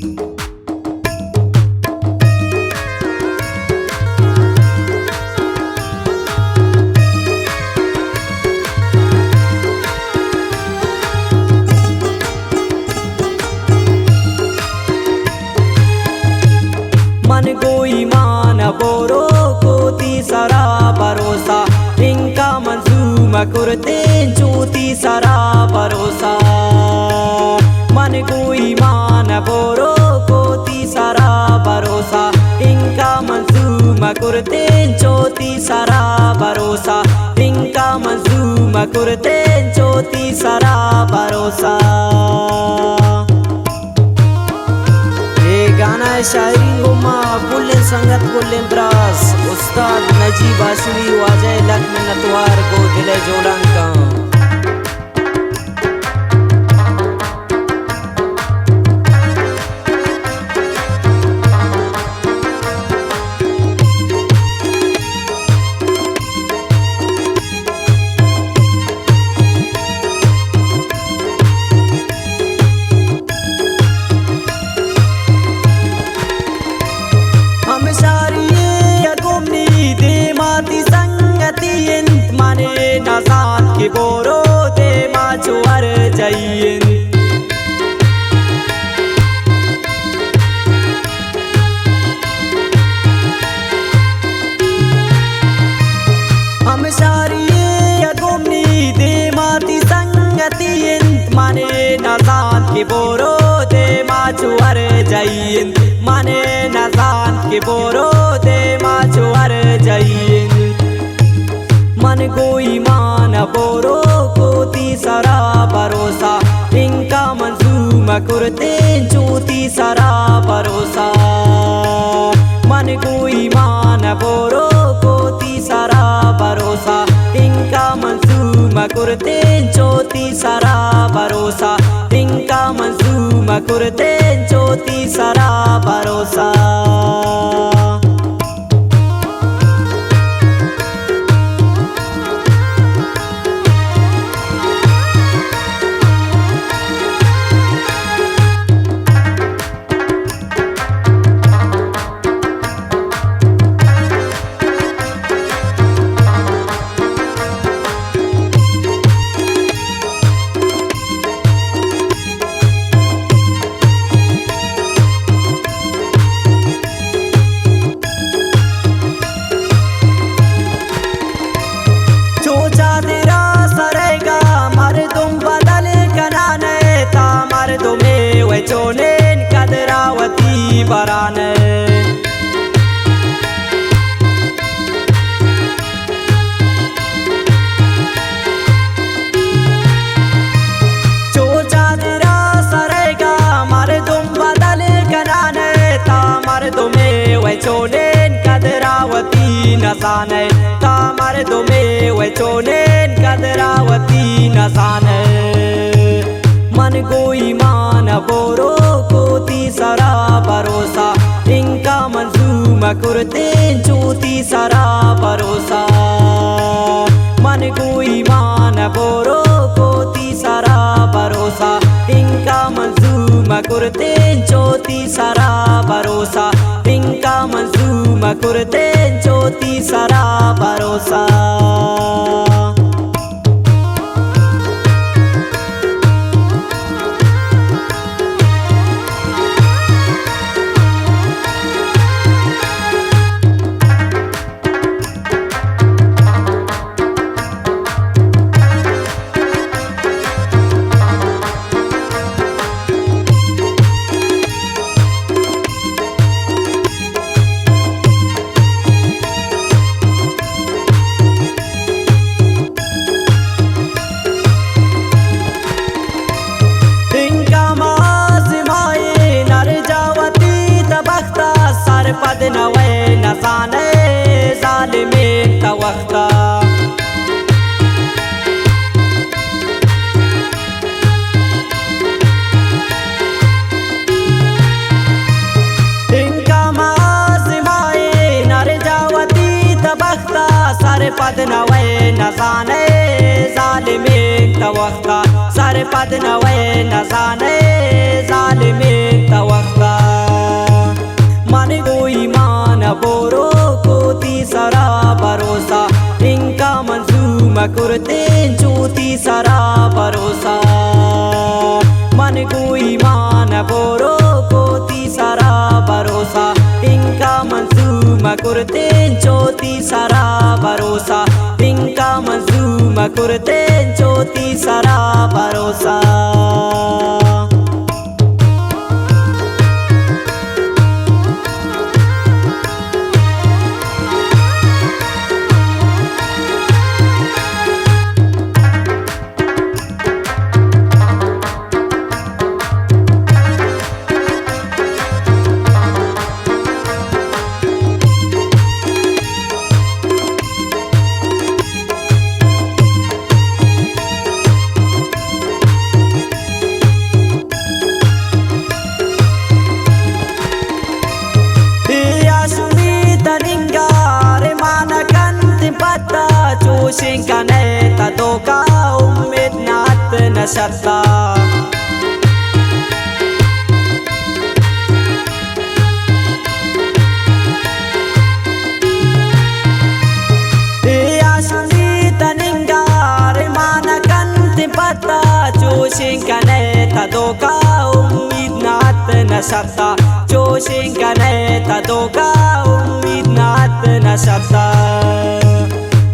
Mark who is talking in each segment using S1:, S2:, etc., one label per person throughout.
S1: मन गोई मान बोरो कोती सरा भरोसा इनका मंजूमा कुरते ज्योति सरा भरोसा मन गोई मान बोरो कोती सरा भरोसा इनका मंजूमा कुरते ज्योति सरा भरोसा इनका मंजूमा कुरते ज्योति सरा भरोसा। गाना शायरी गुमा बुल्ले संगत बुल्ले ब्रास उस्ताद नजीब आशवी वाजह लख्न नतवार को दिले जोड़ंका नजात के बोरो दे माचुअर जयिन हम शारिये गुमनी दे माती संगतियन माने नजात के बोरो दे माचुअर जयिन माने नजात के बोरो दे माचुअर जयिन मन गोई मान बोरो कोती सरा भरोसा इनका मंजूमा कुरते ज्योति सरा भरोसा मन गोई मान बोरो कोती सरा भरोसा इनका मंजूमा कुरते ज्योति सरा भरोसा इनका मंजूमा कुरते ज्योति सरा भरोसा। चोनेन कदरावती बराने चोचा तेरा सरेगा मारे तुम बदल कनाने ता मारे तुम्हें वे चोनेन कदरावती नजाने ता मारे तुम्हें वे चोनेन कदरावती नजाने मन गोई मान बोरो कोती सरा भरोसा इनका मंजूमा कुरते ज्योति सरा भरोसा मन गोई मान बोरो कोती सरा भरोसा इनका मंजूमा कुरते ज्योति सरा भरोसा इनका मंजूमा कुरते ज्योति सरा भरोसा। पद नवे नजाने जालिमे तवख्ता इनका माज़िमाए नर जावती तबख्ता सर पद नवे नजाने जालिमे तवख्ता सर पद नवे नजाने जालिमे तवख्ता। ज्योति सारा भरोसा।
S2: Singkane tadoka umid nat nasarta Yasuni taningare manakan timpata Singkane tadoka umid nat nasarta Singkane tadoka umid nat nasarta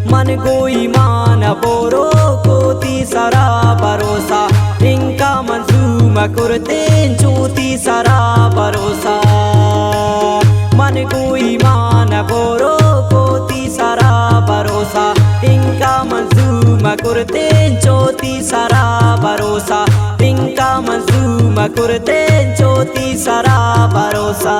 S2: मन को ईमान बोरो को तीसरा भरोसा इनका मंजूमा करते ज्योति सारा भरोसा मन को ईमान बोरो को तीसरा भरोसा इनका मंजूमा करते ज्योति सारा भरोसा इनका मंजूमा करते ज्योति सारा भरोसा।